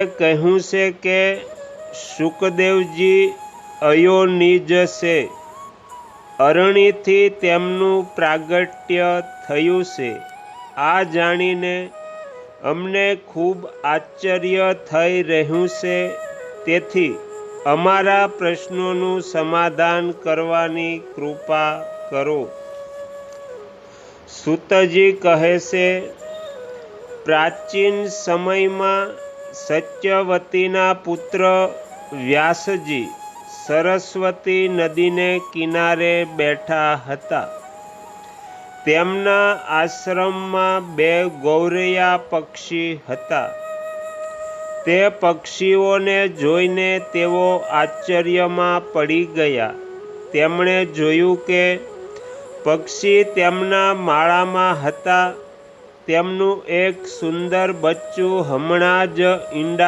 કહ્યું છે કે શુકદેવજી અયોનિજ છે. અરણીથી તેમનું પ્રાગટ્ય થયું છે. આ જાણીને અમને ખૂબ આશ્ચર્ય થઈ રહ્યું છે. તેથી અમારા પ્રશ્નોનું સમાધાન કરવાની કૃપા કરો. સૂતજી કહે છે, પ્રાચીન સમયમાં સત્યવતીના પુત્ર વ્યાસજી સરસ્વતી નદીને કિનારે બેઠા હતા. તેમના આશ્રમમાં 2 ગૌરૈયા પક્ષી હતા. તે પક્ષીઓને જોઈને તેઓ આશ્ચર્યમાં પડી ગયા. તેમણે જોયું કે પક્ષી તેમના માળામાં હતા. તેમનું એક સુંદર બચ્ચું હમણાં જ ઈંડા